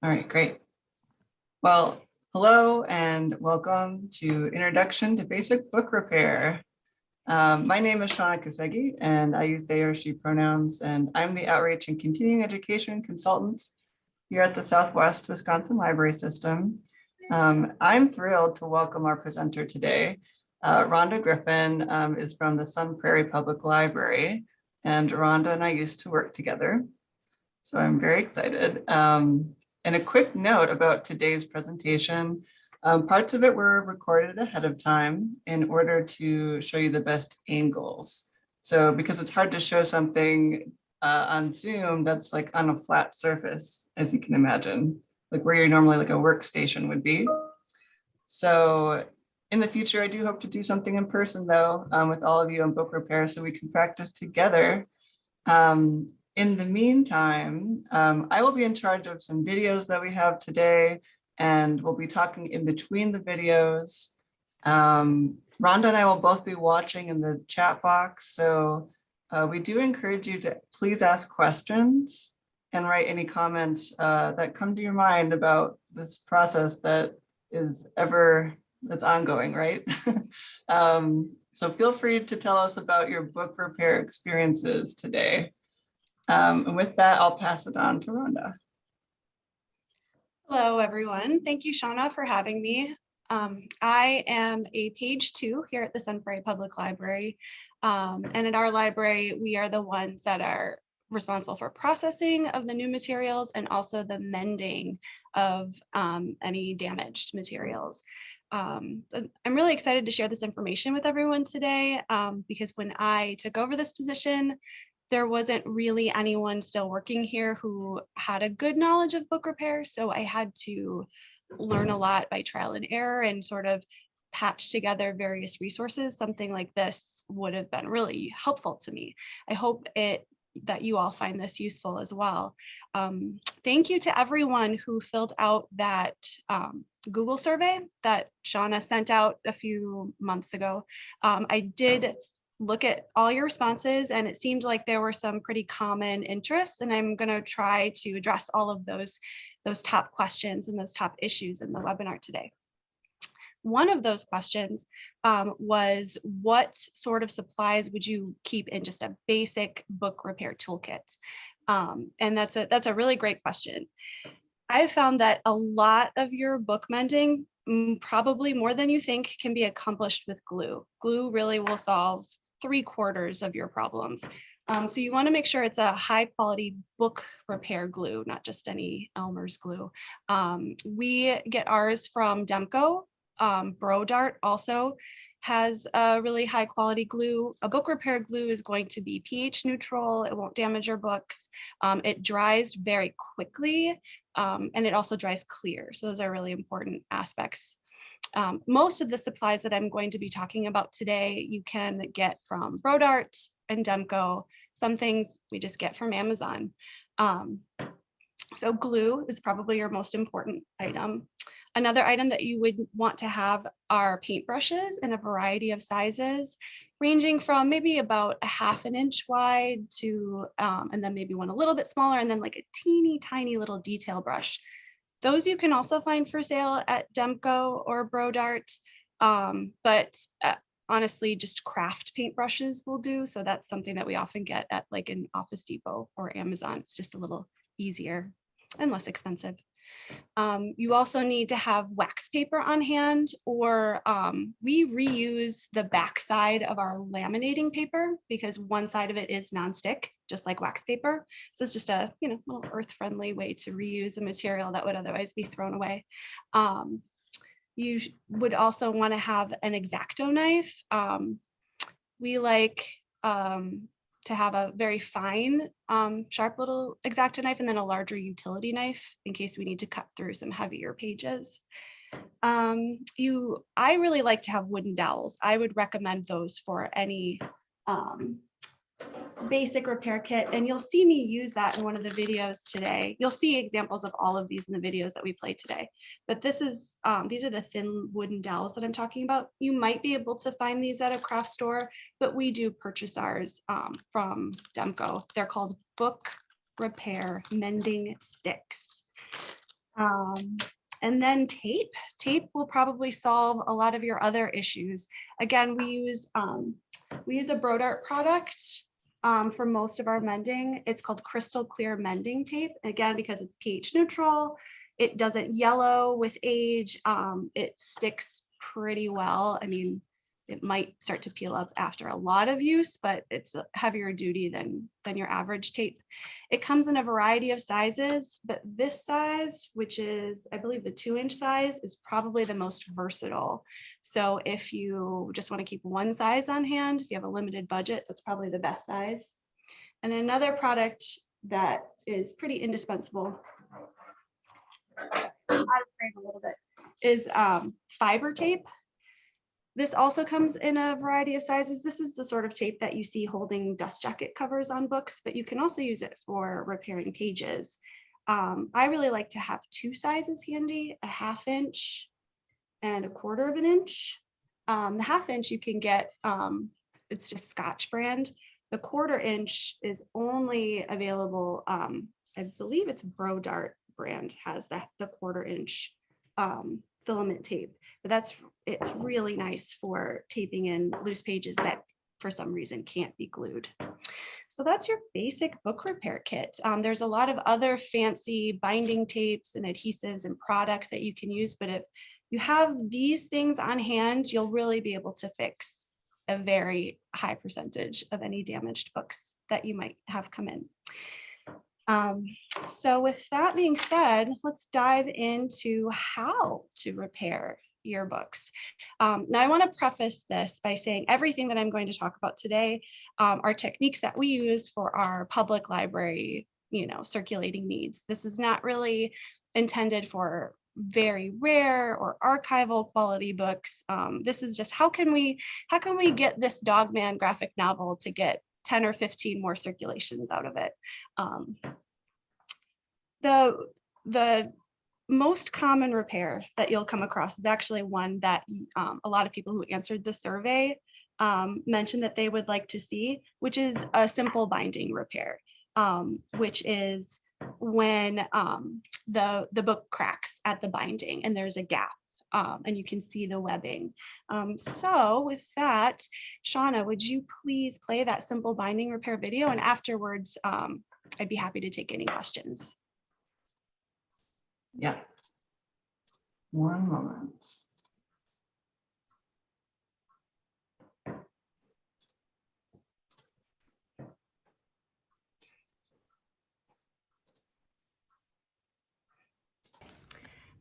All right, great. Well, hello and welcome to Introduction to Basic Book Repair. My name is Shauna Kasegi and I use they or she pronouns, and I'm the Outreach and Continuing Education Consultant here at the Southwest Wisconsin Library System. I'm thrilled to welcome our presenter today. Rhonda Griffin is from the Sun Prairie Public Library, and Rhonda and I used to work together. So I'm very excited. And a quick note about today's presentation. Parts of it were recorded ahead of time in order to show you the best angles. So because it's hard to show something on Zoom that's like on a flat surface, as you can imagine, like where you're normally like a workstation would be. So in the future, I do hope to do something in person though, with all of you on book repair so we can practice together. In the meantime, I will be in charge of some videos that we have today, and we'll be talking in between the videos. Rhonda and I will both be watching in the chat box, so we do encourage you to please ask questions and write any comments that come to your mind about this process that that's ongoing, right? So feel free to tell us about your book repair experiences today. And with that, I'll pass it on to Rhonda. Hello, everyone. Thank you, Shauna, for having me. I am a page 2 here at the Sun Prairie Public Library. And at our library, we are the ones that are responsible for processing of the new materials and also the mending of any damaged materials. I'm really excited to share this information with everyone today because when I took over this position, there wasn't really anyone still working here who had a good knowledge of book repair. So I had to learn a lot by trial and error and sort of patch together various resources. Something like this would have been really helpful to me. I hope that you all find this useful as well. Thank you to everyone who filled out that Google survey that Shauna sent out a few months ago. I did look at all your responses, and it seemed like there were some pretty common interests, and I'm going to try to address all of those top questions and those top issues in the webinar today. One of those questions was, what sort of supplies would you keep in just a basic book repair toolkit? And that's a really great question. I've found that a lot of your book mending, probably more than you think, can be accomplished with glue. Glue really will solve 3/4 of your problems. So you want to make sure it's a high quality book repair glue, not just any Elmer's glue. We get ours from Demco. Brodart also has a really high quality glue. A book repair glue is going to be pH neutral. It won't damage your books. It dries very quickly, and it also dries clear. So those are really important aspects. Most of the supplies that I'm going to be talking about today, you can get from Brodart and Demco. Some things we just get from Amazon. So glue is probably your most important item. Another item that you would want to have are paintbrushes in a variety of sizes, ranging from maybe about 1/2 inch wide to, and then maybe one a little bit smaller, and then like a teeny tiny little detail brush. Those you can also find for sale at Demco or Brodart, but honestly, just craft paintbrushes will do. So that's something that we often get at like an Office Depot or Amazon. It's just a little easier and less expensive. You also need to have wax paper on hand, or we reuse the back side of our laminating paper because one side of it is nonstick, just like wax paper. So it's just a little earth-friendly way to reuse a material that would otherwise be thrown away. You would also want to have an X-Acto knife. We like to have a very fine, sharp little X-Acto knife, and then a larger utility knife in case we need to cut through some heavier pages. I really like to have wooden dowels. I would recommend those for any basic repair kit, and you'll see me use that in one of the videos today. You'll see examples of all of these in the videos that we play today, but these are the thin wooden dowels that I'm talking about. You might be able to find these at a craft store, but we do purchase ours from Demco. They're called book repair mending sticks. And then tape. Tape will probably solve a lot of your other issues. Again, we use a Brodart product for most of our mending. It's called Crystal Clear Mending Tape. Again, because it's pH neutral, it doesn't yellow with age. It sticks pretty well. I mean, it might start to peel up after a lot of use, but it's a heavier duty than your average tape. It comes in a variety of sizes, but this size, which is, I believe the 2-inch size, is probably the most versatile. So if you just want to keep one size on hand, if you have a limited budget, that's probably the best size. And another product that is pretty indispensable, a little bit, is fiber tape. This also comes in a variety of sizes. This is the sort of tape that you see holding dust jacket covers on books, but you can also use it for repairing pages. I really like to have 2 sizes handy, a 1/2 inch and a 1/4 inch. The 1/2 inch you can get, it's just Scotch brand. The 1/4 inch is only available, I believe it's Brodart brand has the 1/4 inch filament tape, but it's really nice for taping in loose pages that for some reason can't be glued. So that's your basic book repair kit. There's a lot of other fancy binding tapes and adhesives and products that you can use, but if you have these things on hand, you'll really be able to fix a very high percentage of any damaged books that you might have come in. So with that being said, let's dive into how to repair your books. Now I want to preface this by saying everything that I'm going to talk about today are techniques that we use for our public library, circulating needs. This is not really intended for very rare or archival quality books. This is just how can we get this Dogman graphic novel to get 10 or 15 more circulations out of it. The most common repair that you'll come across is actually one that a lot of people who answered the survey mentioned that they would like to see, which is a simple binding repair, which is when the book cracks at the binding and there's a gap. And you can see the webbing. So with that, Shauna, would you please play that simple binding repair video? And afterwards, I'd be happy to take any questions. Yeah. One moment.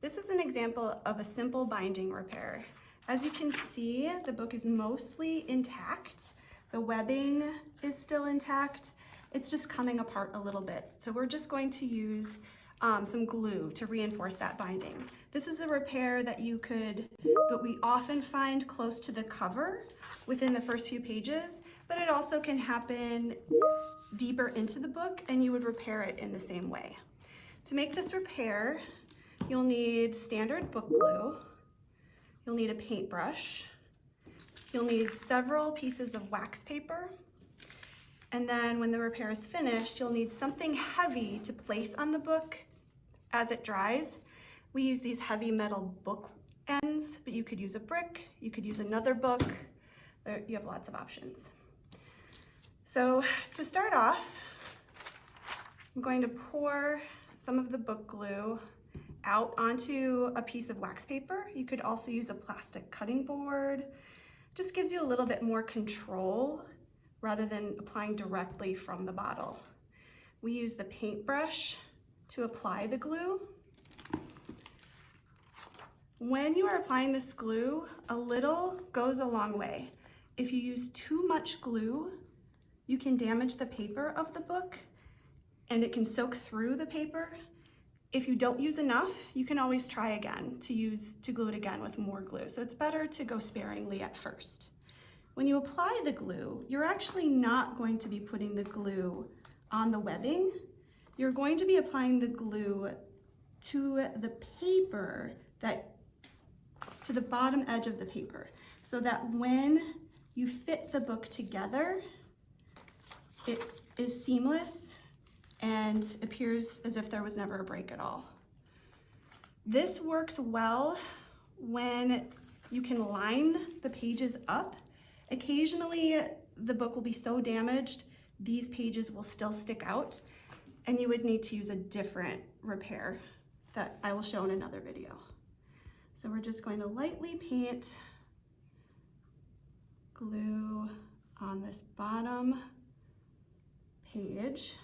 This is an example of a simple binding repair. As you can see, the book is mostly intact. The webbing is still intact. It's just coming apart a little bit. So we're just going to use some glue to reinforce that binding. This is a repair that we often find close to the cover within the first few pages, but it also can happen deeper into the book and you would repair it in the same way. To make this repair, you'll need standard book glue, you'll need a paintbrush, you'll need several pieces of wax paper, and then when the repair is finished, you'll need something heavy to place on the book as it dries. We use these heavy metal book ends, but you could use a brick, you could use another book, you have lots of options. So to start off, I'm going to pour some of the book glue out onto a piece of wax paper. You could also use a plastic cutting board. Just gives you a little bit more control rather than applying directly from the bottle. We use the paintbrush to apply the glue. When you are applying this glue, a little goes a long way. If you use too much glue, you can damage the paper of the book and it can soak through the paper. If you don't use enough, you can always try again to glue it again with more glue. So it's better to go sparingly at first. When you apply the glue, you're actually not going to be putting the glue on the webbing. You're going to be applying the glue to the paper, to the bottom edge of the paper, so that when you fit the book together, it is seamless and appears as if there was never a break at all. This works well when you can line the pages up. Occasionally, the book will be so damaged, these pages will still stick out, and you would need to use a different repair that I will show in another video. So we're just going to lightly paint glue on this bottom page.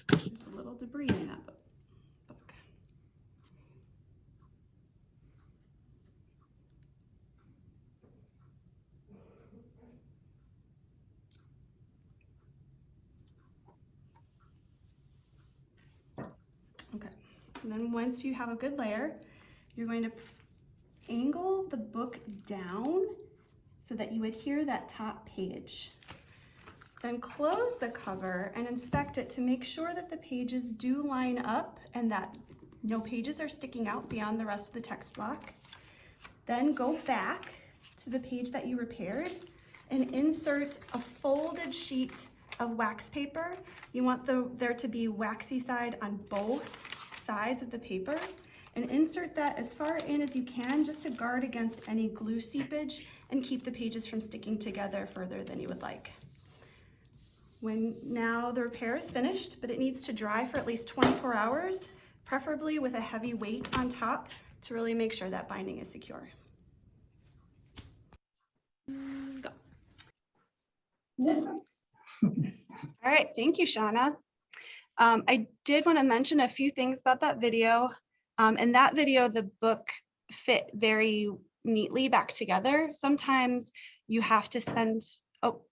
There's a little debris in that book. Okay, and then once you have a good layer, you're going to angle the book down so that you adhere that top page. Then close the cover and inspect it to make sure that the pages do line up and that no pages are sticking out beyond the rest of the text block. Then go back to the page that you repaired and insert a folded sheet of wax paper. You want there to be waxy side on both sides of the paper, and insert that as far in as you can just to guard against any glue seepage and keep the pages from sticking together further than you would like. When now the repair is finished, but it needs to dry for at least 24 hours, preferably with a heavy weight on top to really make sure that binding is secure. Go. Yes. All right, thank you, Shauna. I did want to mention a few things about that video. In that video, the book fit very neatly back together. Sometimes you have to spend, oh,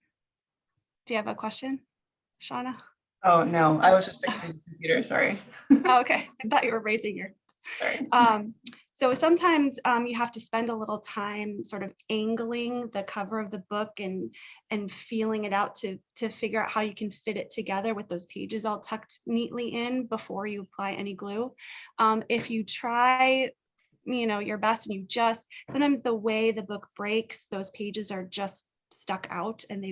do you have a question, Shauna? Oh, no, I was just fixing the computer, sorry. Oh, okay, I thought you were raising your. Sorry. So sometimes you have to spend a little time sort of angling the cover of the book and feeling it out to figure out how you can fit it together with those pages all tucked neatly in before you apply any glue. If you try, your best, and sometimes the way the book breaks, those pages are just stuck out and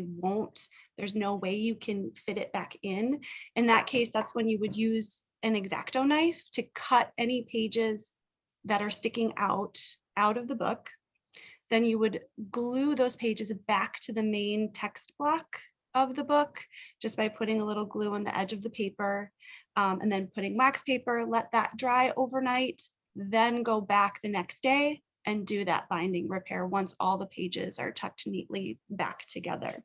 there's no way you can fit it back in. In that case, that's when you would use an X-Acto knife to cut any pages that are sticking out of the book. Then you would glue those pages back to the main text block of the book just by putting a little glue on the edge of the paper, and then putting wax paper, let that dry overnight, then go back the next day and do that binding repair once all the pages are tucked neatly back together.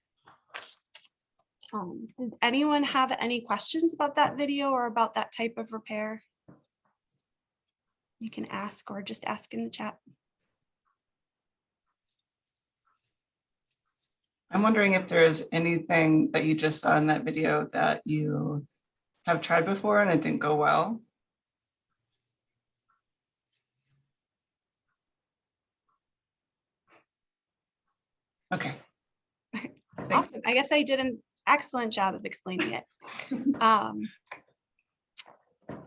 Did anyone have any questions about that video or about that type of repair? You can ask or just ask in the chat. I'm wondering if there's anything that you just saw in that video that you have tried before and it didn't go well. Okay. Awesome. I guess I did an excellent job of explaining it.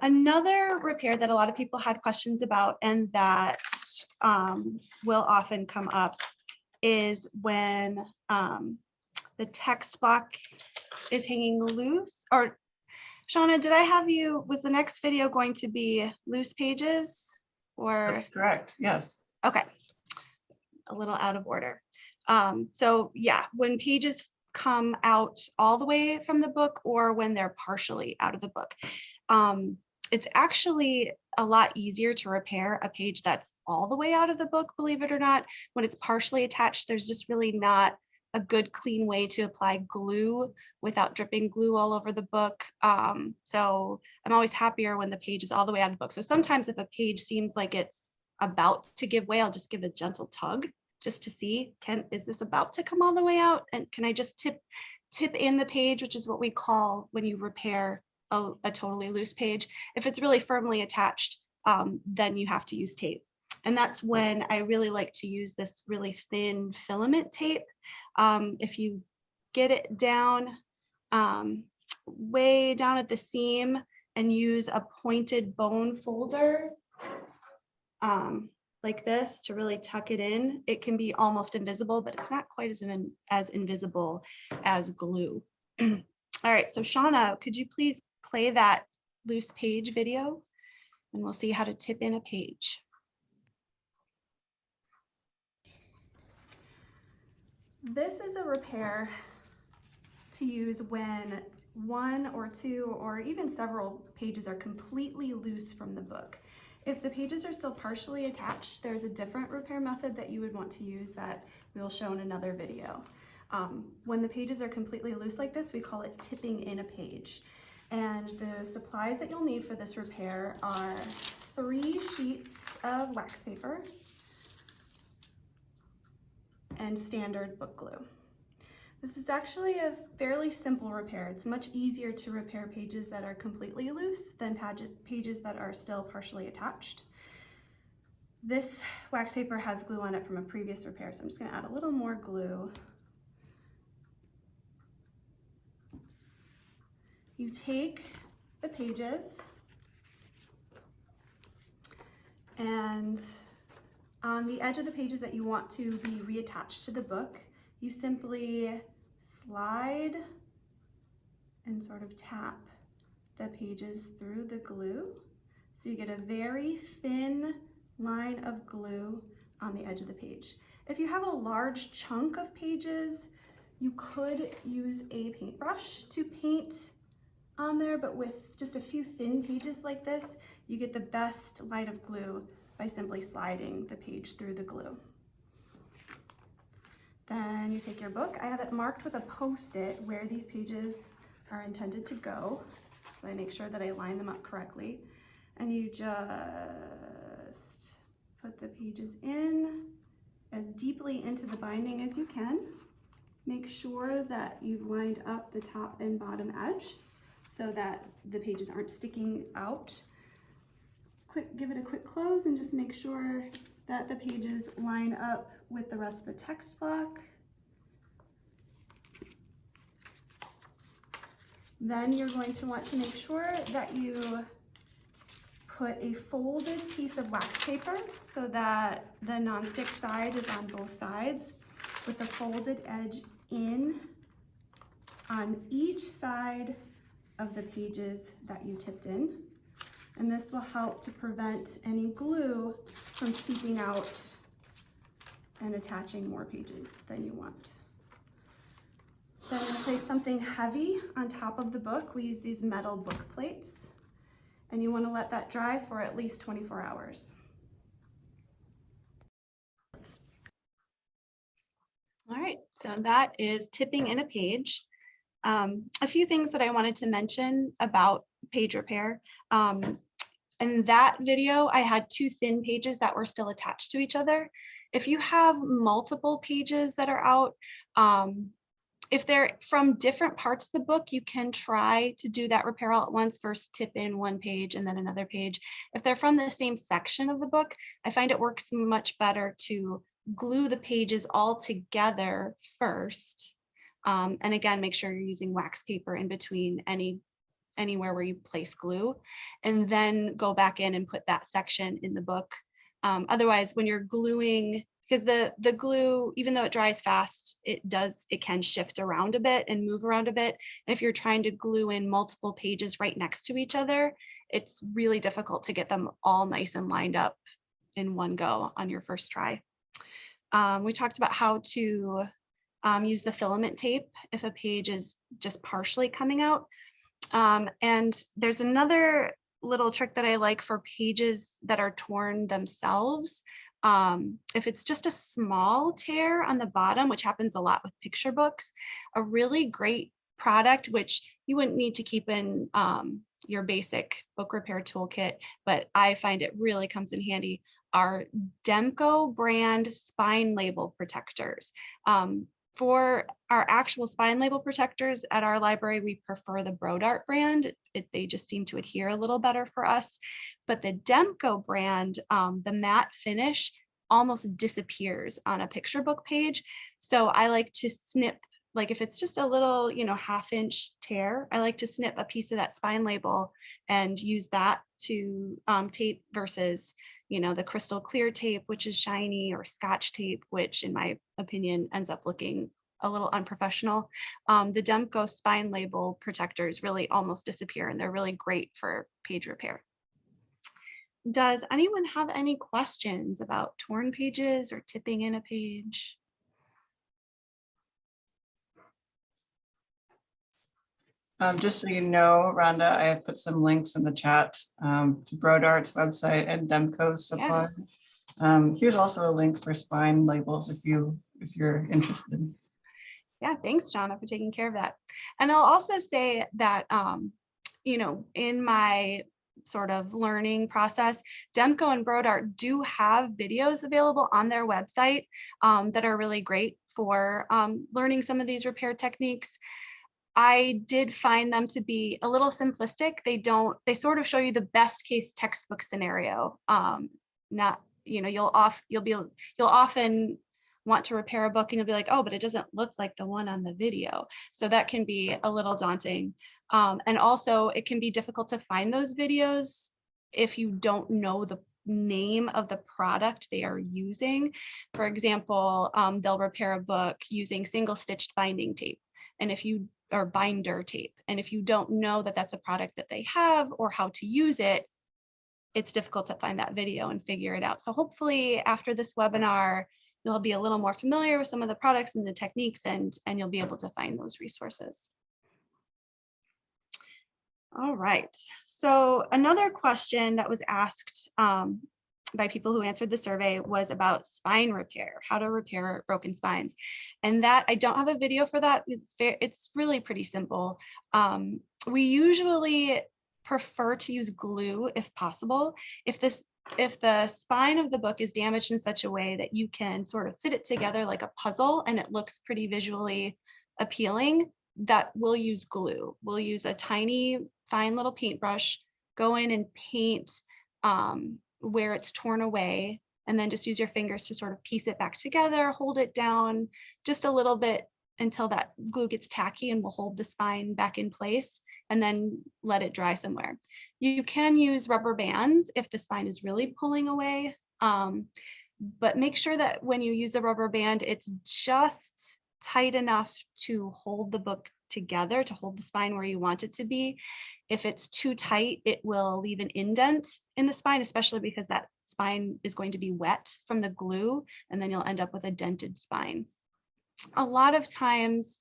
Another repair that a lot of people had questions about and that will often come up is when the text block is hanging loose. Or Shauna, did I have you, was the next video going to be loose pages or? That's correct, yes. Okay, a little out of order. So yeah, when pages come out all the way from the book or when they're partially out of the book, it's actually a lot easier to repair a page that's all the way out of the book, believe it or not. When it's partially attached, there's just really not a good clean way to apply glue without dripping glue all over the book. So I'm always happier when the page is all the way out of the book. So sometimes if a page seems like it's about to give way, I'll just give a gentle tug just to see, is this about to come all the way out? And can I just tip in the page, which is what we call when you repair a totally loose page. If it's really firmly attached, then you have to use tape. And that's when I really like to use this really thin filament tape. If you get it down, way down at the seam and use a pointed bone folder, like this to really tuck it in, it can be almost invisible, but it's not quite as invisible as glue. All right, so Shauna, could you please play that loose page video? And we'll see how to tip in a page. This is a repair to use when one or two or even several pages are completely loose from the book. If the pages are still partially attached, there's a different repair method that you would want to use that we'll show in another video. When the pages are completely loose like this, we call it tipping in a page. And the supplies that you'll need for this repair are 3 sheets of wax paper and standard book glue. This is actually a fairly simple repair. It's much easier to repair pages that are completely loose than pages that are still partially attached. This wax paper has glue on it from a previous repair, so I'm just going to add a little more glue. You take the pages and on the edge of the pages that you want to be reattached to the book, you simply slide and sort of tap the pages through the glue. So you get a very thin line of glue on the edge of the page. If you have a large chunk of pages, you could use a paintbrush to paint on there, but with just a few thin pages like this, you get the best line of glue by simply sliding the page through the glue. Then you take your book. I have it marked with a Post-it where these pages are intended to go, so I make sure that I line them up correctly. And you just put the pages in as deeply into the binding as you can. Make sure that you've lined up the top and bottom edge so that the pages aren't sticking out. Give it a quick close and just make sure that the pages line up with the rest of the text block. Then you're going to want to make sure that you put a folded piece of wax paper so that the nonstick side is on both sides with the folded edge in on each side of the pages that you tipped in. And this will help to prevent any glue from seeping out and attaching more pages than you want. Then I'm going to place something heavy on top of the book. We use these metal book plates, and you want to let that dry for at least 24 hours. All right, so that is tipping in a page. A few things that I wanted to mention about page repair. In that video, I had 2 thin pages that were still attached to each other. If you have multiple pages that are out, if they're from different parts of the book, you can try to do that repair all at once. First tip in one page and then another page. If they're from the same section of the book, I find it works much better to glue the pages all together first. And again, make sure you're using wax paper in between anywhere where you place glue, and then go back in and put that section in the book. Otherwise, when you're gluing, because the glue, even though it dries fast, it can shift around a bit and move around a bit. And if you're trying to glue in multiple pages right next to each other, it's really difficult to get them all nice and lined up in one go on your first try. We talked about how to use the filament tape if a page is just partially coming out. And there's another little trick that I like for pages that are torn themselves. If it's just a small tear on the bottom, which happens a lot with picture books, a really great product, which you wouldn't need to keep in your basic book repair toolkit, but I find it really comes in handy, are Demco brand spine label protectors. For our actual spine label protectors at our library, we prefer the Brodart brand. They just seem to adhere a little better for us. But the Demco brand, the matte finish almost disappears on a picture book page. So I like to snip, like if it's just a little, 1/2-inch tear, I like to snip a piece of that spine label and use that to tape versus the crystal clear tape, which is shiny, or Scotch tape, which in my opinion ends up looking a little unprofessional. The Demco spine label protectors really almost disappear, and they're really great for page repair. Does anyone have any questions about torn pages or tipping in a page? Just so you know, Rhonda, I have put some links in the chat to Brodart's website and Demco's supplies. Here's also a link for spine labels if you're interested. Yeah, thanks, Shauna, for taking care of that. And I'll also say that, in my sort of learning process, Demco and Brodart do have videos available on their website that are really great for learning some of these repair techniques. I did find them to be a little simplistic. They sort of show you the best case textbook scenario. You'll often want to repair a book and you'll be like, oh, but it doesn't look like the one on the video. So that can be a little daunting. And also it can be difficult to find those videos if you don't know the name of the product they are using. For example, they'll repair a book using single stitched binding tape. And or binder tape. And if you don't know that that's a product that they have or how to use it, it's difficult to find that video and figure it out. So hopefully after this webinar, you'll be a little more familiar with some of the products and the techniques, and you'll be able to find those resources. All right, so another question that was asked by people who answered the survey was about spine repair, how to repair broken spines. And that I don't have a video for that. It's really pretty simple. We usually prefer to use glue if possible. If the spine of the book is damaged in such a way that you can sort of fit it together like a puzzle and it looks pretty visually appealing, that we'll use glue. We'll use a tiny, fine little paintbrush, go in and paint where it's torn away, and then just use your fingers to sort of piece it back together, hold it down just a little bit until that glue gets tacky and will hold the spine back in place, and then let it dry somewhere. You can use rubber bands if the spine is really pulling away, but make sure that when you use a rubber band, it's just tight enough to hold the book together, to hold the spine where you want it to be. If it's too tight, it will leave an indent in the spine, especially because that spine is going to be wet from the glue, and then you'll end up with a dented spine. A lot of times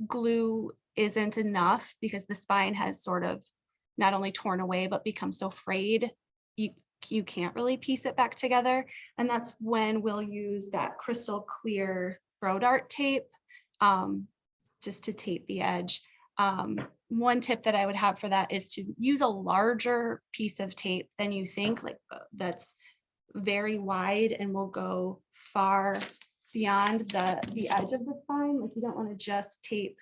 glue isn't enough because the spine has sort of not only torn away, but become so frayed, you can't really piece it back together. And that's when we'll use that crystal clear Brodart tape, just to tape the edge. One tip that I would have for that is to use a larger piece of tape than you think, like that's very wide and will go far beyond the edge of the spine. Like you don't want to just tape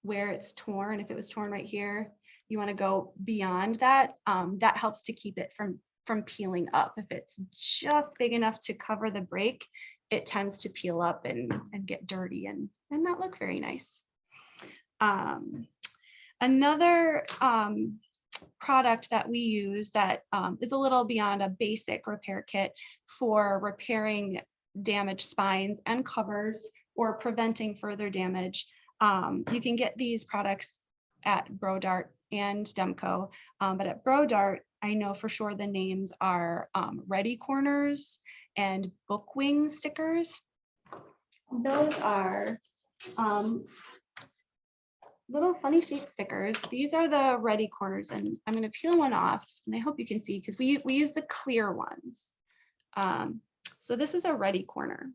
where it's torn. If it was torn right here, you want to go beyond that. That helps to keep it from peeling up. If it's just big enough to cover the break, it tends to peel up and get dirty and not look very nice. Another product that we use that is a little beyond a basic repair kit for repairing damaged spines and covers or preventing further damage. You can get these products at Brodart and Demco, but at Brodart, I know for sure the names are Ready Corners and Bookwing stickers. Those are little funny shaped stickers. These are the Ready Corners, and I'm going to peel one off, and I hope you can see because we use the clear ones. So this is a Ready Corner,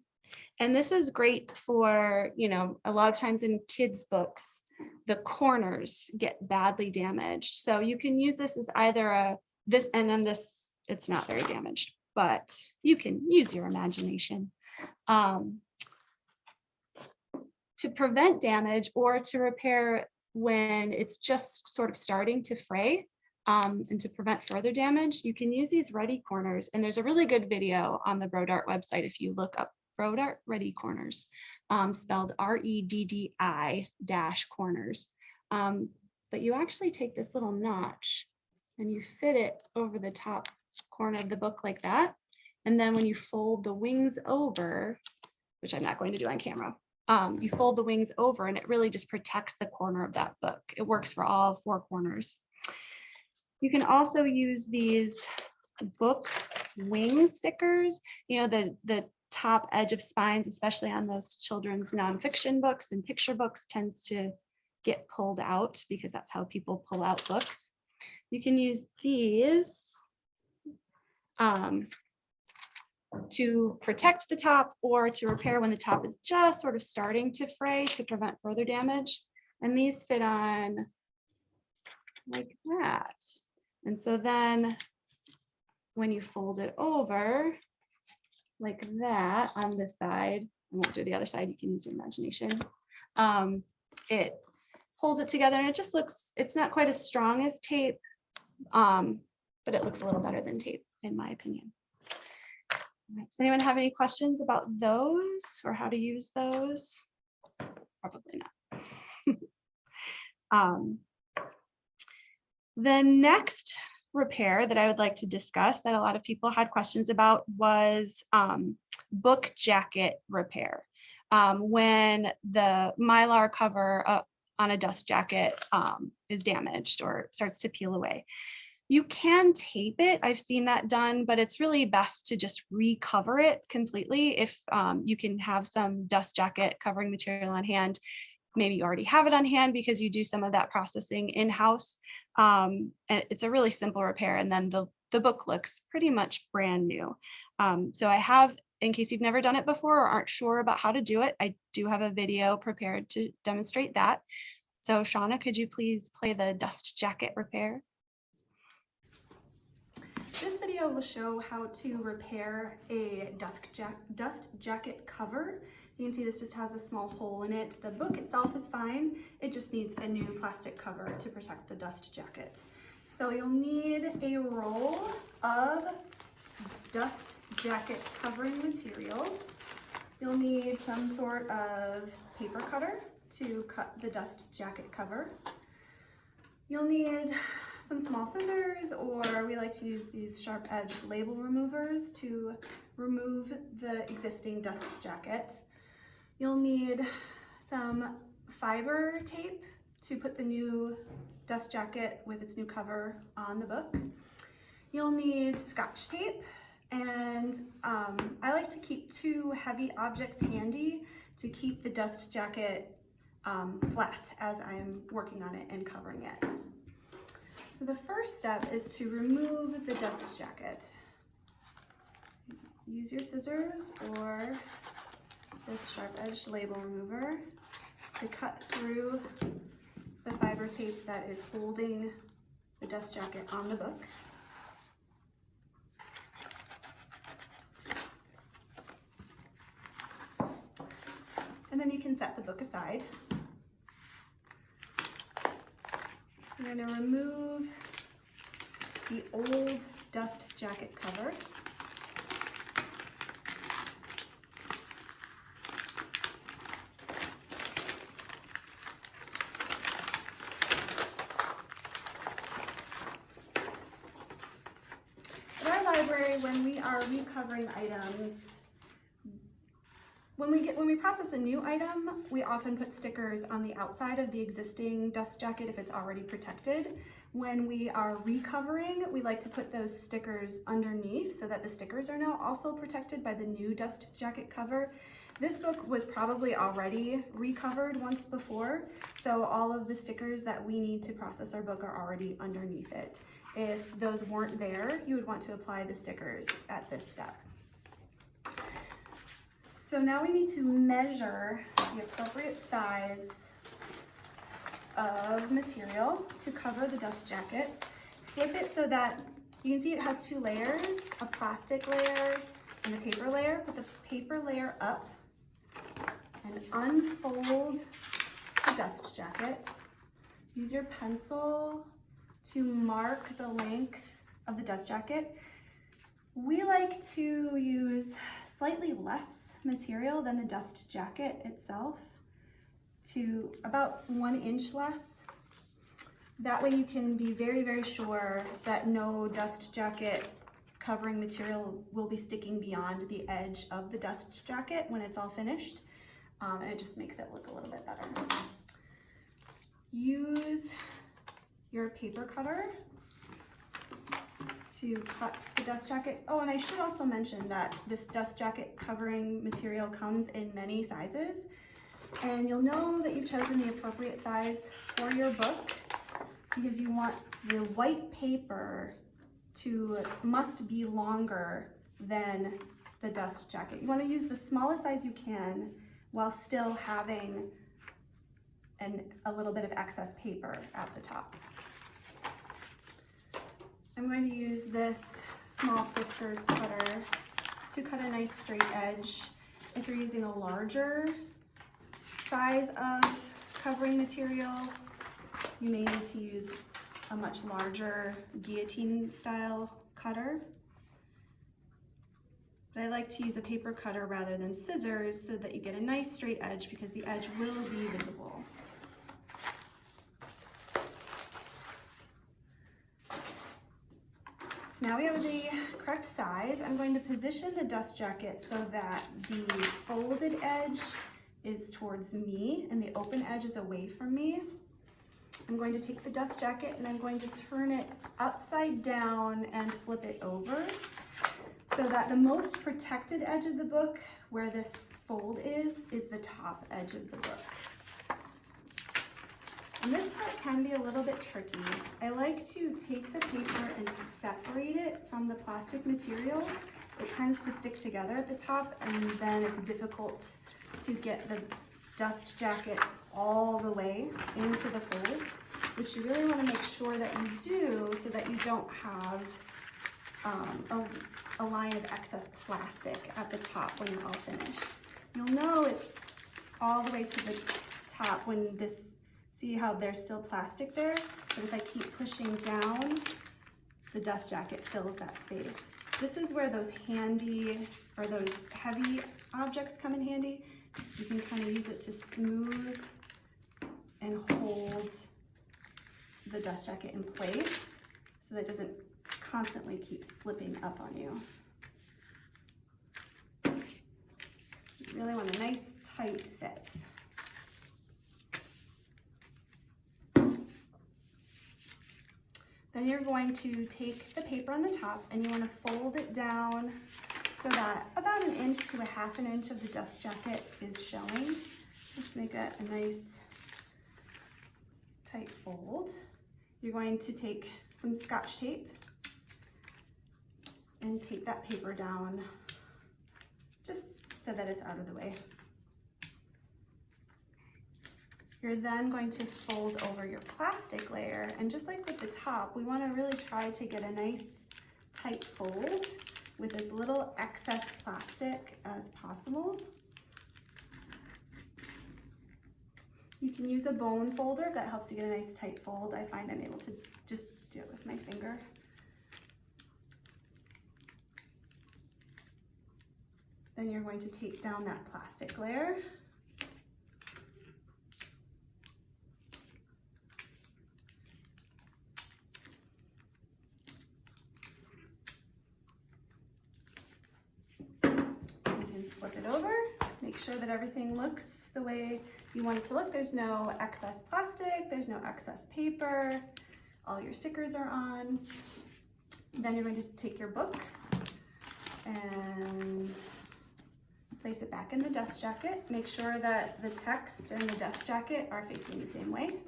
and this is great for, a lot of times in kids' books, the corners get badly damaged. So you can use this as either this, and then this, it's not very damaged, but you can use your imagination. To prevent damage or to repair when it's just sort of starting to fray, and to prevent further damage, you can use these Ready Corners. And there's a really good video on the Brodart website if you look up Brodart Ready Corners, spelled REDDI-corners. But you actually take this little notch and you fit it over the top corner of the book like that. And then when you fold the wings over, which I'm not going to do on camera, you fold the wings over and it really just protects the corner of that book. It works for all 4 corners. You can also use these book wing stickers, you know, the top edge of spines, especially on those children's nonfiction books and picture books, tends to get pulled out because that's how people pull out books. You can use these to protect the top or to repair when the top is just sort of starting to fray to prevent further damage. And these fit on like that. And so then when you fold it over like that on this side, I won't do the other side, you can use your imagination. It holds it together and it just looks, it's not quite as strong as tape, but it looks a little better than tape in my opinion. Right. Does anyone have any questions about those or how to use those? Probably not. The next repair that I would like to discuss that a lot of people had questions about was book jacket repair. When the Mylar cover on a dust jacket is damaged or starts to peel away. You can tape it. I've seen that done, but it's really best to just recover it completely. If you can have some dust jacket covering material on hand, maybe you already have it on hand because you do some of that processing in-house. And it's a really simple repair. And then the book looks pretty much brand new. So I have, in case you've never done it before or aren't sure about how to do it, I do have a video prepared to demonstrate that. So Shauna, could you please play the dust jacket repair? This video will show how to repair a dust jacket cover. You can see this just has a small hole in it. The book itself is fine. It just needs a new plastic cover to protect the dust jacket. So you'll need a roll of dust jacket covering material. You'll need some sort of paper cutter to cut the dust jacket cover. You'll need some small scissors, or we like to use these sharp edge label removers to remove the existing dust jacket. You'll need some fiber tape to put the new dust jacket with its new cover on the book. You'll need Scotch tape, and I like to keep 2 heavy objects handy to keep the dust jacket flat as I'm working on it and covering it. So the first step is to remove the dust jacket. Use your scissors or this sharp edged label remover to cut through the fiber tape that is holding the dust jacket on the book. And then you can set the book aside. I'm going to remove the old dust jacket cover. At our library, when we are recovering items, when we process a new item, we often put stickers on the outside of the existing dust jacket if it's already protected. When we are recovering, we like to put those stickers underneath so that the stickers are now also protected by the new dust jacket cover. This book was probably already recovered once before, so all of the stickers that we need to process our book are already underneath it. If those weren't there, you would want to apply the stickers at this step. So now we need to measure the appropriate size of material to cover the dust jacket. Flip it so that you can see it has 2 layers, a plastic layer and a paper layer. Put the paper layer up and unfold the dust jacket. Use your pencil to mark the length of the dust jacket. We like to use slightly less material than the dust jacket itself, to about 1 inch less. That way you can be very, very sure that no dust jacket covering material will be sticking beyond the edge of the dust jacket when it's all finished. And it just makes it look a little bit better. Use your paper cutter to cut the dust jacket. Oh, and I should also mention that this dust jacket covering material comes in many sizes, and you'll know that you've chosen the appropriate size for your book because you want the white paper must be longer than the dust jacket. You want to use the smallest size you can while still having a little bit of excess paper at the top. I'm going to use this small Fiskars cutter to cut a nice straight edge. If you're using a larger size of covering material, you may need to use a much larger guillotine style cutter. But I like to use a paper cutter rather than scissors so that you get a nice straight edge because the edge will be visible. So now we have the correct size. I'm going to position the dust jacket so that the folded edge is towards me and the open edge is away from me. I'm going to take the dust jacket and I'm going to turn it upside down and flip it over so that the most protected edge of the book, where this fold is the top edge of the book. And this part can be a little bit tricky. I like to take the paper and separate it from the plastic material. It tends to stick together at the top and then it's difficult to get the dust jacket all the way into the fold, which you really want to make sure that you do so that you don't have a line of excess plastic at the top when you're all finished. You'll know it's all the way to the top when this, see how there's still plastic there? But if I keep pushing down, the dust jacket fills that space. This is where those handy or those heavy objects come in handy. So you can kind of use it to smooth and hold the dust jacket in place so that it doesn't constantly keep slipping up on you. You really want a nice tight fit. Then you're going to take the paper on the top and you want to fold it down so that about 1 inch to 1/2 inch of the dust jacket is showing. Let's make a nice tight fold. You're going to take some Scotch tape and tape that paper down just so that it's out of the way. You're then going to fold over your plastic layer, and just like with the top, we want to really try to get a nice tight fold with as little excess plastic as possible. You can use a bone folder if that helps you get a nice tight fold. I find I'm able to just do it with my finger. Then you're going to tape down that plastic layer. Flip it over, make sure that everything looks the way you want it to look. There's no excess plastic, there's no excess paper, all your stickers are on. Then you're going to take your book and place it back in the dust jacket. Make sure that the text and the dust jacket are facing the same way.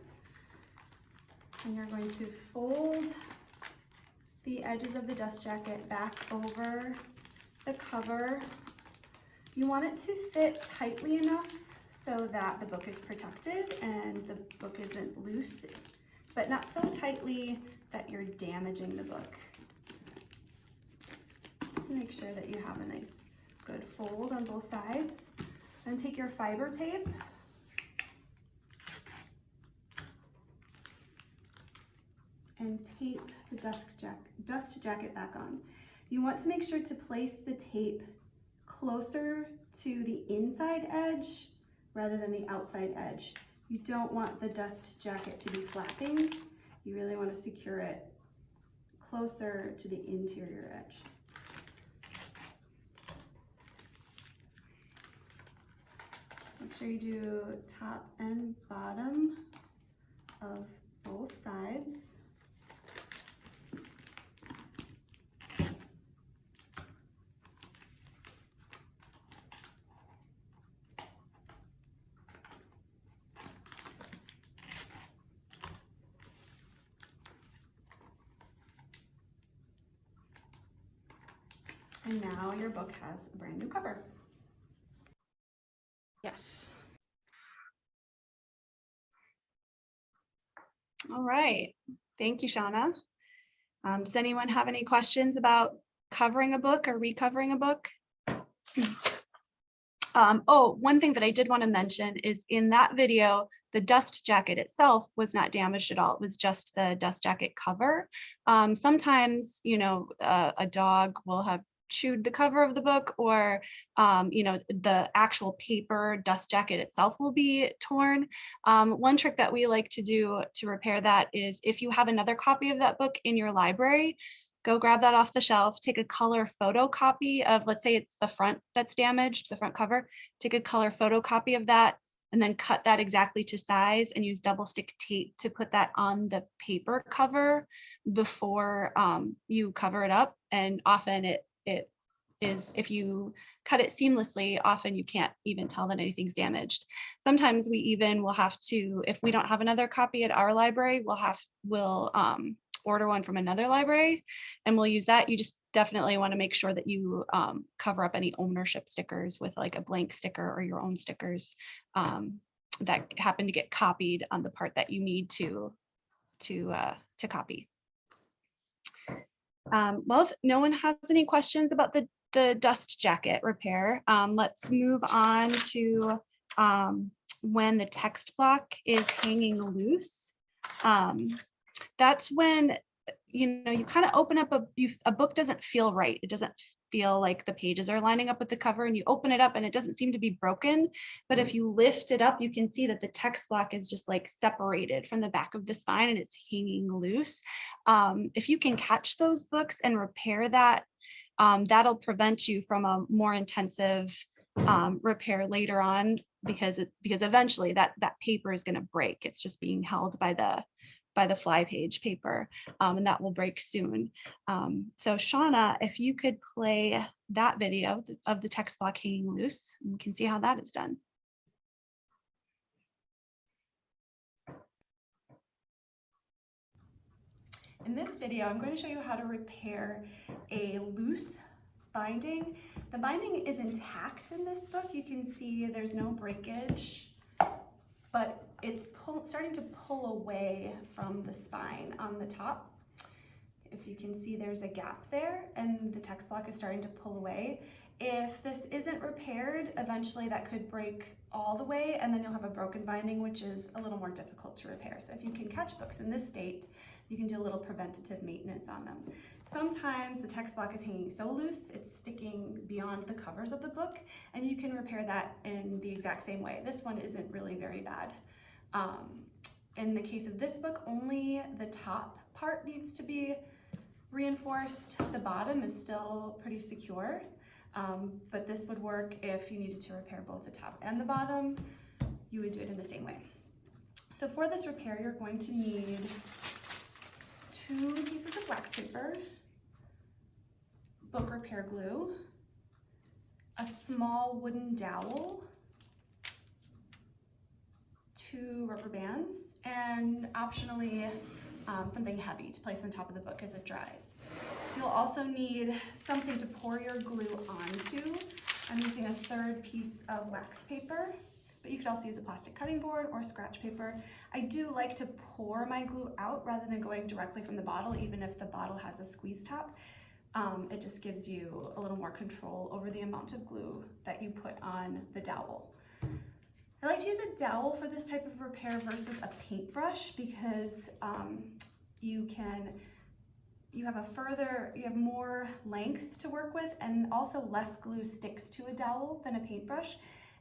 And you're going to fold the edges of the dust jacket back over the cover. You want it to fit tightly enough so that the book is protected and the book isn't loose, but not so tightly that you're damaging the book. Just make sure that you have a nice, good fold on both sides. Then take your fiber tape and tape the dust jacket back on. You want to make sure to place the tape closer to the inside edge rather than the outside edge. You don't want the dust jacket to be flapping. You really want to secure it closer to the interior edge. sure you do top and bottom of both sides. And now your book has a brand new cover. Yes. All right. Thank you, Shauna. Does anyone have any questions about covering a book or recovering a book? Oh, one thing that I did want to mention is in that video, the dust jacket itself was not damaged at all. It was just the dust jacket cover. Sometimes, you know, a dog will have chewed the cover of the book, or you know, the actual paper dust jacket itself will be torn. One trick that we like to do to repair that is if you have another copy of that book in your library, go grab that off the shelf, take a color photocopy of, let's say it's the front that's damaged, the front cover, take a color photocopy of that, and then cut that exactly to size and use double stick tape to put that on the paper cover before you cover it up. And often it is, if you cut it seamlessly, often you can't even tell that anything's damaged. Sometimes we even will have to, if we don't have another copy at our library, we'll order one from another library and we'll use that. You just definitely want to make sure that you cover up any ownership stickers with like a blank sticker or your own stickers that happen to get copied on the part that you need to copy. Well, if no one has any questions about the dust jacket repair, let's move on to when the text block is hanging loose. That's when, you know, you kind of open up a book doesn't feel right. It doesn't feel like the pages are lining up with the cover, and you open it up and it doesn't seem to be broken. But if you lift it up, you can see that the text block is just like separated from the back of the spine and it's hanging loose. If you can catch those books and repair that, that'll prevent you from a more intensive repair later on, because eventually that paper is going to break. It's just being held by the fly page paper, and that will break soon. So Shauna, if you could play that video of the text block hanging loose, we can see how that is done. In this video, I'm going to show you how to repair a loose binding. The binding is intact in this book. You can see there's no breakage, but it's starting to pull away from the spine on the top. If you can see, there's a gap there and the text block is starting to pull away. If this isn't repaired, eventually that could break all the way, and then you'll have a broken binding, which is a little more difficult to repair. So if you can catch books in this state, you can do a little preventative maintenance on them. Sometimes the text block is hanging so loose, it's sticking beyond the covers of the book, and you can repair that in the exact same way. This one isn't really very bad. In the case of this book, only the top part needs to be reinforced. The bottom is still pretty secure, but this would work if you needed to repair both the top and the bottom. You would do it in the same way. So for this repair, you're going to need 2 pieces of wax paper, book repair glue, a small wooden dowel, 2 rubber bands, and optionally something heavy to place on top of the book as it dries. You'll also need something to pour your glue onto. I'm using a 3rd piece of wax paper, but you could also use a plastic cutting board or scratch paper. I do like to pour my glue out rather than going directly from the bottle, even if the bottle has a squeeze top. It just gives you a little more control over the amount of glue that you put on the dowel. I like to use a dowel for this type of repair versus a paintbrush, because you have more length to work with, and also less glue sticks to a dowel than a paintbrush.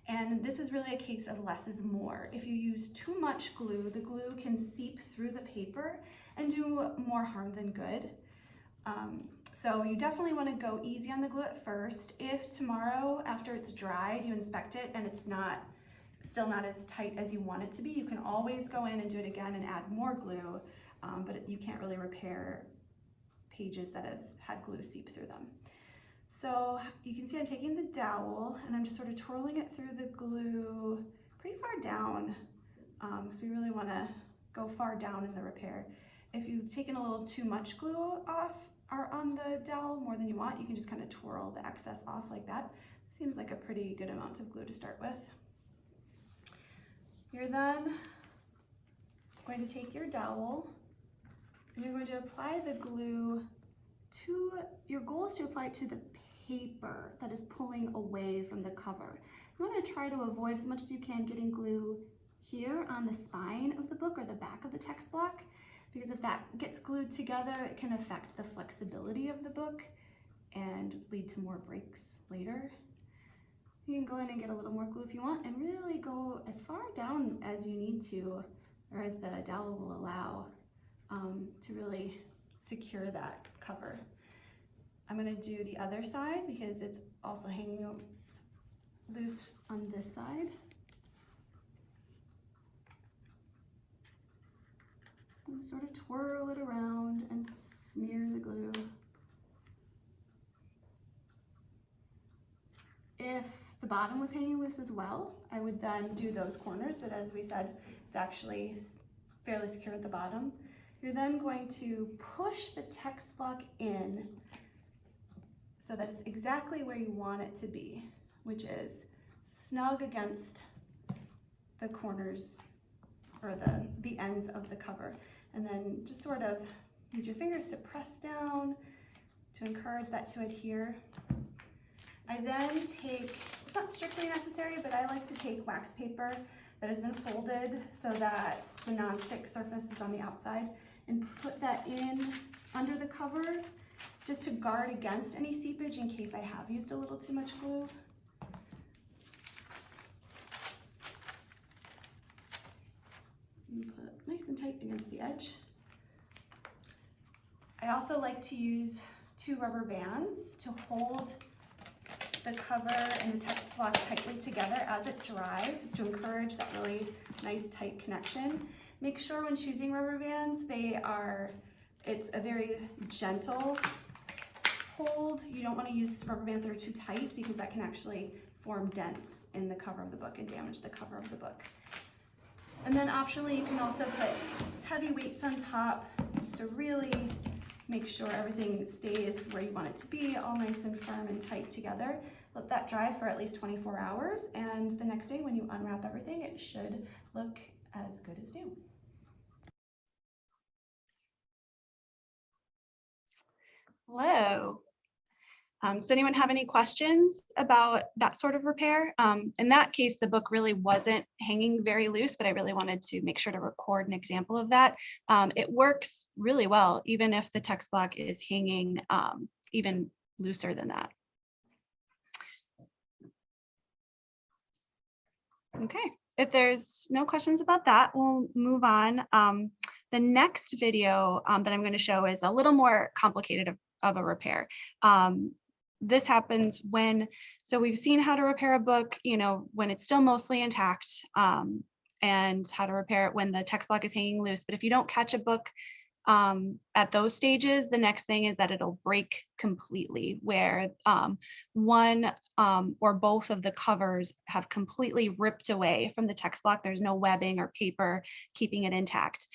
And this is really a case of less is more. If you use too much glue, the glue can seep through the paper and do more harm than good. So you definitely want to go easy on the glue at first. If tomorrow, after it's dried, you inspect it and it's not still not as tight as you want it to be, you can always go in and do it again and add more glue, but you can't really repair pages that have had glue seep through them. So you can see I'm taking the dowel and I'm just sort of twirling it through the glue pretty far down, because we really want to go far down in the repair. If you've taken a little too much glue off or on the dowel, more than you want, you can just kind of twirl the excess off like that. Seems like a pretty good amount of glue to start with. You're then going to take your dowel and you're going to apply the glue to, your goal is to apply it to the paper that is pulling away from the cover. You want to try to avoid as much as you can getting glue here on the spine of the book or the back of the text block, because if that gets glued together, it can affect the flexibility of the book and lead to more breaks later. You can go in and get a little more glue if you want and really go as far down as you need to, or as the dowel will allow, to really secure that cover. I'm going to do the other side because it's also hanging loose on this side. And sort of twirl it around and smear the glue. If the bottom was hanging loose as well, I would then do those corners, but as we said, it's actually fairly secure at the bottom. You're then going to push the text block in so that it's exactly where you want it to be, which is snug against the corners or the ends of the cover. And then just sort of use your fingers to press down to encourage that to adhere. I then take, it's not strictly necessary, but I like to take wax paper that has been folded so that the nonstick surface is on the outside, and put that in under the cover just to guard against any seepage in case I have used a little too much glue. And put nice and tight against the edge. I also like to use 2 rubber bands to hold the cover and the text block tightly together as it dries, just to encourage that really nice tight connection. Make sure when choosing rubber bands, it's a very gentle hold. You don't want to use rubber bands that are too tight because that can actually form dents in the cover of the book and damage the cover of the book. And then optionally, you can also put heavy weights on top just to really make sure everything stays where you want it to be, all nice and firm and tight together. Let that dry for at least 24 hours, and the next day when you unwrap everything, it should look as good as new. Hello. Does anyone have any questions about that sort of repair? In that case, the book really wasn't hanging very loose, but I really wanted to make sure to record an example of that. It works really well, even if the text block is hanging even looser than that. Okay, if there's no questions about that, we'll move on. The next video that I'm going to show is a little more complicated of a repair. This happens so we've seen how to repair a book, when it's still mostly intact, and how to repair it when the text block is hanging loose. But if you don't catch a book at those stages, the next thing is that it'll break completely, where one or both of the covers have completely ripped away from the text block. There's no webbing or paper keeping it intact.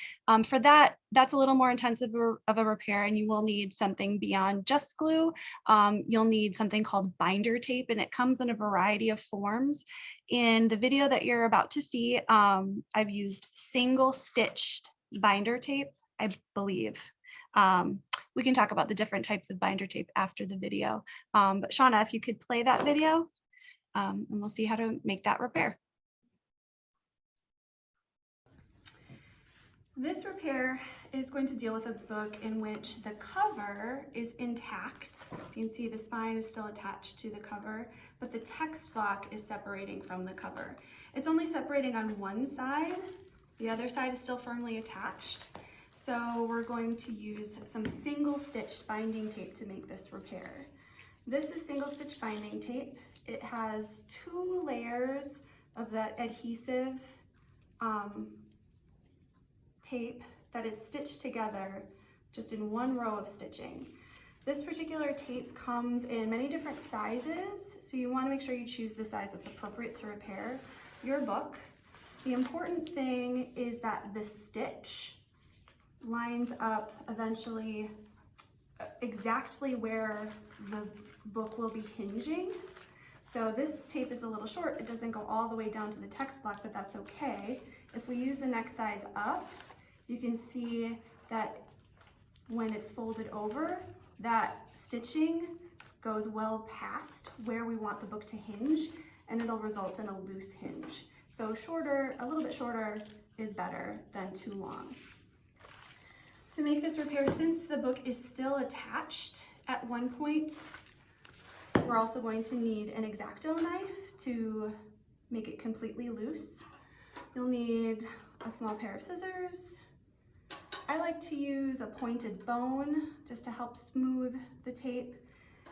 For that, that's a little more intensive of a repair, and you will need something beyond just glue. You'll need something called binder tape, and it comes in a variety of forms. In the video that you're about to see, I've used single stitched binder tape, I believe. We can talk about the different types of binder tape after the video. But Shauna, if you could play that video, and we'll see how to make that repair. This repair is going to deal with a book in which the cover is intact. You can see the spine is still attached to the cover, but the text block is separating from the cover. It's only separating on one side. The other side is still firmly attached. So we're going to use some single stitched binding tape to make this repair. This is single stitch binding tape. It has 2 layers of that adhesive tape that is stitched together just in one row of stitching. This particular tape comes in many different sizes, so you want to make sure you choose the size that's appropriate to repair your book. The important thing is that the stitch lines up eventually exactly where the book will be hinging. So this tape is a little short. It doesn't go all the way down to the text block, but that's okay. If we use the next size up, you can see that when it's folded over, that stitching goes well past where we want the book to hinge, and it'll result in a loose hinge. So shorter, a little bit shorter is better than too long. To make this repair, since the book is still attached at one point, we're also going to need an X-Acto knife to make it completely loose. You'll need a small pair of scissors. I like to use a pointed bone just to help smooth the tape.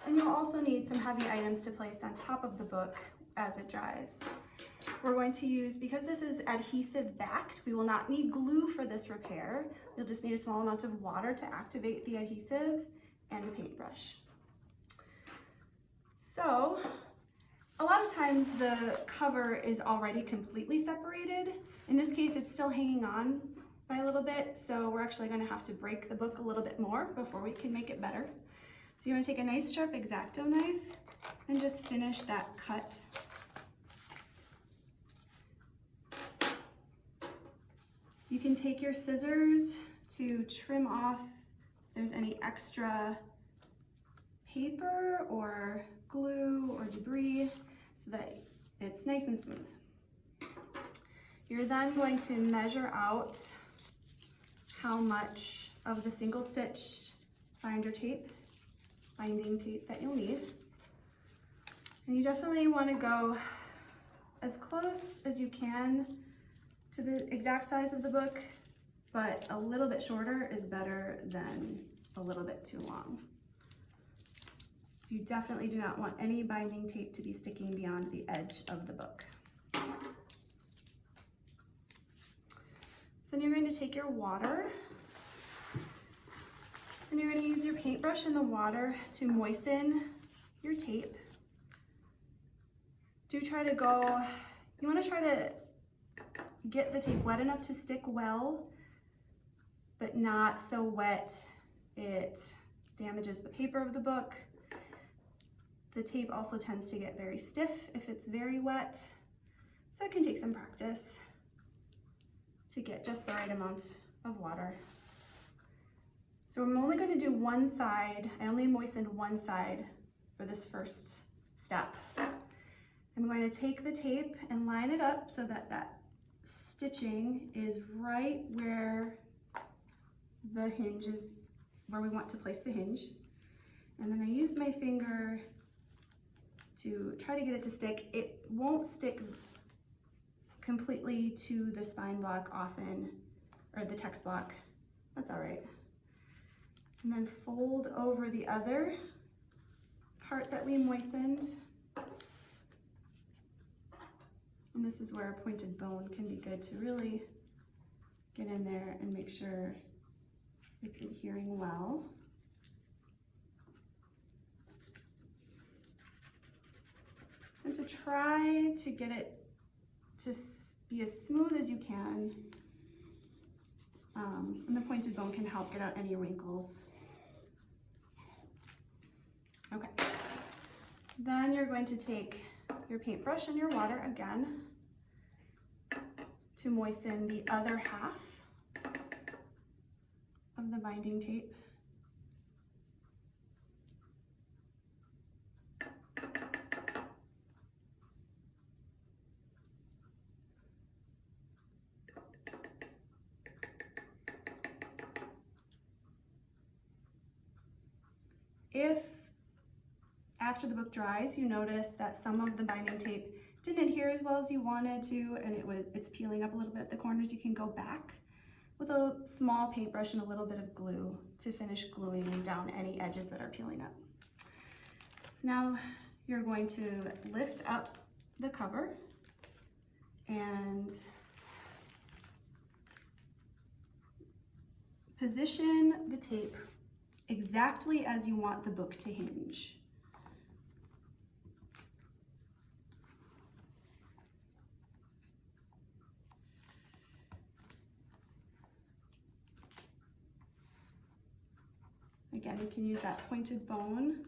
And you'll also need some heavy items to place on top of the book as it dries. We're going to use, because this is adhesive backed, we will not need glue for this repair. You'll just need a small amount of water to activate the adhesive and a paintbrush. So, a lot of times the cover is already completely separated. In this case, it's still hanging on by a little bit, so we're actually going to have to break the book a little bit more before we can make it better. So you want to take a nice sharp X-Acto knife and just finish that cut. You can take your scissors to trim off if there's any extra paper or glue or debris so that it's nice and smooth. You're then going to measure out how much of the single stitch binding tape that you'll need. And you definitely want to go as close as you can to the exact size of the book, but a little bit shorter is better than a little bit too long. You definitely do not want any binding tape to be sticking beyond the edge of the book. Then you're going to take your water and you're going to use your paintbrush in the water to moisten your tape. You want to try to get the tape wet enough to stick well, but not so wet it damages the paper of the book. The tape also tends to get very stiff if it's very wet, so it can take some practice to get just the right amount of water. So I'm only going to do one side. I only moistened one side for this first step. I'm going to take the tape and line it up so that that stitching is right where the hinge is, where we want to place the hinge. And then I use my finger to try to get it to stick. It won't stick completely to the spine block often, or the text block. That's all right. And then fold over the other part that we moistened. And this is where a pointed bone can be good to really get in there and make sure it's adhering well. And to try to get it to be as smooth as you can. And the pointed bone can help get out any wrinkles. Okay. Then you're going to take your paintbrush and your water again to moisten the other half of the binding tape. If after the book dries, you notice that some of the binding tape didn't adhere as well as you wanted to, and it's peeling up a little bit at the corners, you can go back with a small paintbrush and a little bit of glue to finish gluing down any edges that are peeling up. So now you're going to lift up the cover position the tape exactly as you want the book to hinge. Again, you can use that pointed bone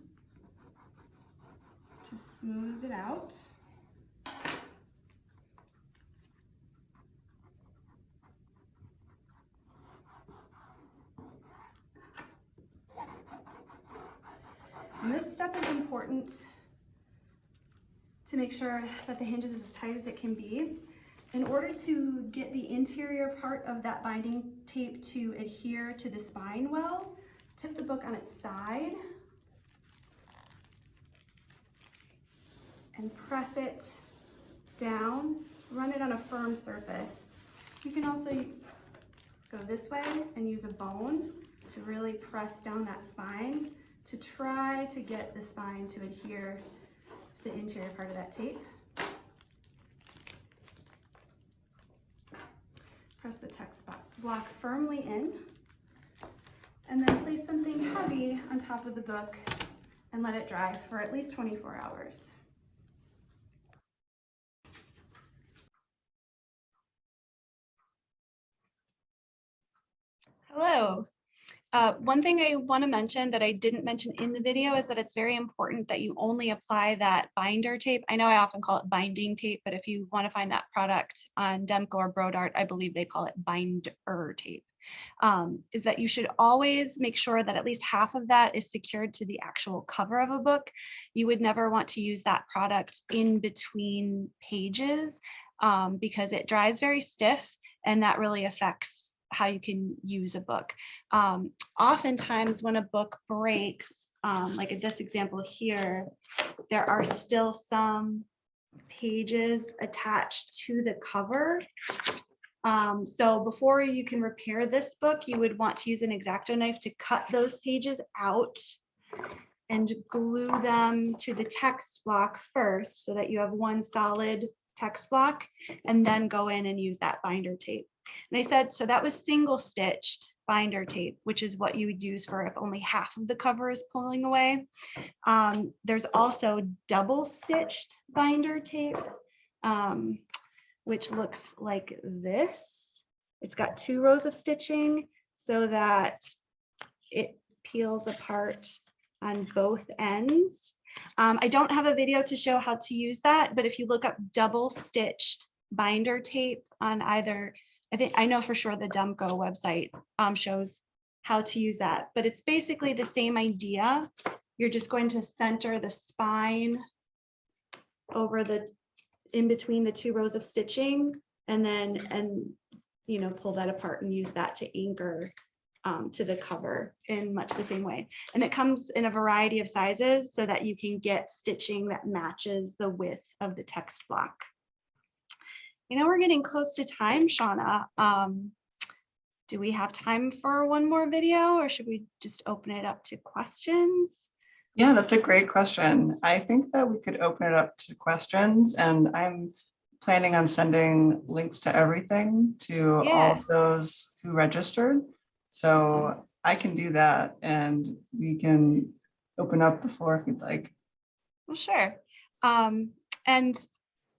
to smooth it out. And this step is important to make sure that the hinge is as tight as it can be. In order to get the interior part of that binding tape to adhere to the spine well, tip the book on its side and press it down, run it on a firm surface. You can also go this way and use a bone to really press down that spine to try to get the spine to adhere to the interior part of that tape. Press the text block firmly in, and then place something heavy on top of the book and let it dry for at least 24 hours. Hello. One thing I want to mention that I didn't mention in the video is that it's very important that you only apply that binder tape. I know I often call it binding tape, but if you want to find that product on Demco or Brodart, I believe they call it binder tape. Is that you should always make sure that at least half of that is secured to the actual cover of a book. You would never want to use that product in between pages because it dries very stiff, and that really affects how you can use a book. Oftentimes when a book breaks, like in this example here, there are still some pages attached to the cover. So before you can repair this book, you would want to use an X-Acto knife to cut those pages out and glue them to the text block first so that you have one solid text block, and then go in and use that binder tape. And I said, so that was single stitched binder tape, which is what you would use for if only half of the cover is pulling away. There's also double stitched binder tape, which looks like this. It's got 2 rows of stitching so that it peels apart on both ends. I don't have a video to show how to use that, but if you look up double stitched binder tape on either, I know for sure the Demco website shows how to use that, but it's basically the same idea. You're just going to center the spine over in between the 2 rows of stitching, and then pull that apart and use that to anchor to the cover in much the same way. And it comes in a variety of sizes so that you can get stitching that matches the width of the text block. We're getting close to time, Shauna. Do we have time for one more video, or should we just open it up to questions? Yeah, that's a great question. I think that we could open it up to questions, and I'm planning on sending links to everything to all of those who registered. So I can do that, and we can open up the floor if you'd like. Well, sure. And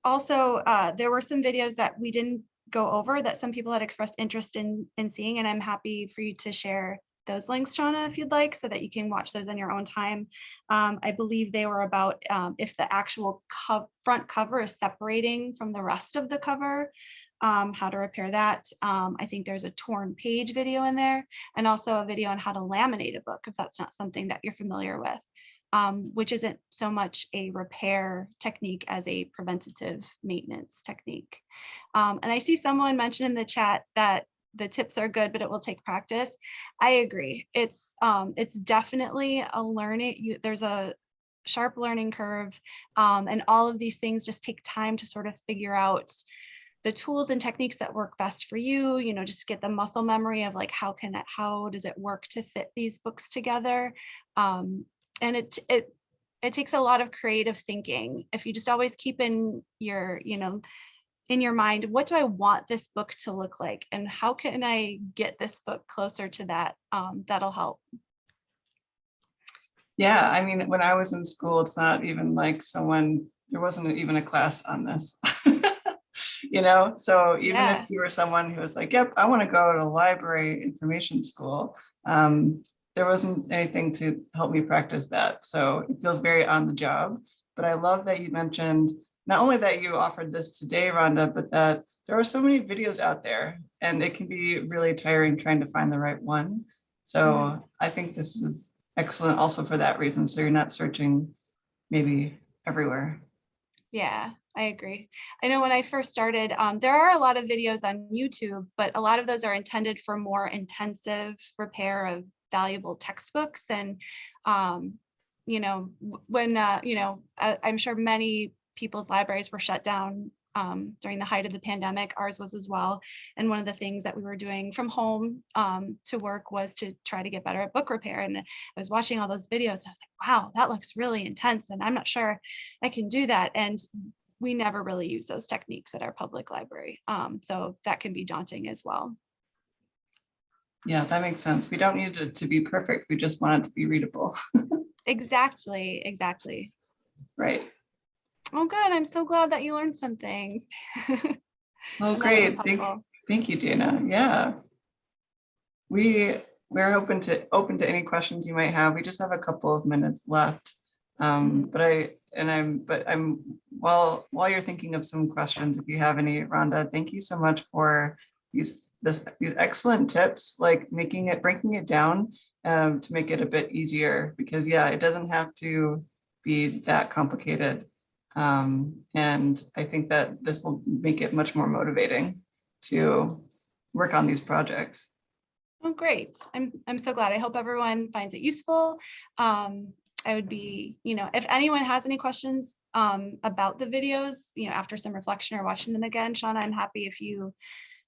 also, there were some videos that we didn't go over that some people had expressed interest in seeing, and I'm happy for you to share those links, Shauna, if you'd like, so that you can watch those on your own time. I believe they were about if the actual front cover is separating from the rest of the cover, how to repair that. I think there's a torn page video in there, and also a video on how to laminate a book, if that's not something that you're familiar with, which isn't so much a repair technique as a preventative maintenance technique. And I see someone mentioned in the chat that the tips are good, but it will take practice. I agree. It's definitely a learning. There's a sharp learning curve, and all of these things just take time to sort of figure out the tools and techniques that work best for you. Just get the muscle memory of like how does it work to fit these books together, and it takes a lot of creative thinking. If you just always keep in your in your mind, what do I want this book to look like? And how can I get this book closer to that? That'll help. Yeah, I mean, when I was in school, it's not even like there wasn't even a class on this. So even if Yeah. you were someone who was like, yep, I want to go to library information school, there wasn't anything to help me practice that. So it feels very on the job. But I love that you mentioned not only that you offered this today, Rhonda, but that there are so many videos out there and it can be really tiring trying to find the right one. So I think this is excellent also for that reason. So you're not searching maybe everywhere. Yeah, I agree. I know when I first started, there are a lot of videos on YouTube, but a lot of those are intended for more intensive repair of valuable textbooks. And, when, I'm sure many people's libraries were shut down during the height of the pandemic. Ours was as well. And one of the things that we were doing from home to work was to try to get better at book repair. And I was watching all those videos and I was like, wow, that looks really intense. And I'm not sure I can do that. And we never really use those techniques at our public library. So that can be daunting as well. Yeah, that makes sense. We don't need it to be perfect. We just want it to be readable. Exactly. Exactly. Right. Oh, good. I'm so glad that you learned something. Oh, And that it was great. helpful. Thank you, Dana. Yeah. We're open to any questions you might have. We just have a couple of minutes left. Mhm. But I'm while you're thinking of some questions, if you have any, Rhonda, thank you so much for these excellent tips, like breaking it down to make it a bit easier, because yeah, it doesn't have to be that complicated. And I think that this will make it much more motivating to work on these projects. Oh, great. I'm so glad. I hope everyone finds it useful. I would be, if anyone has any questions about the videos, after some reflection or watching them again, Shauna, I'm happy if you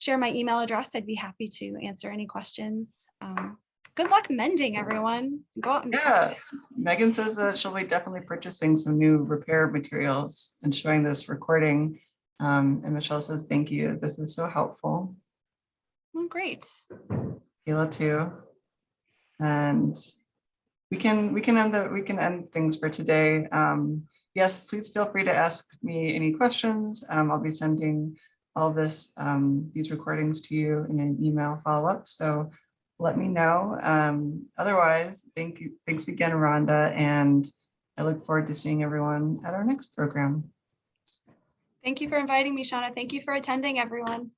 share my email address. I'd be happy to answer any questions. Good luck mending, everyone. Go out and Yes, practice. Megan says that she'll be definitely purchasing some new repair materials and showing this recording. And Michelle says, thank you. This is so helpful. Oh, great. Kayla too. And we can end things for today. Yes, please feel free to ask me any questions. I'll be sending all these recordings to you in an email follow-up. So let me know. Otherwise, thanks again, Rhonda, and I look forward to seeing everyone at our next program. Thank you for inviting me, Shauna. Thank you for attending, everyone.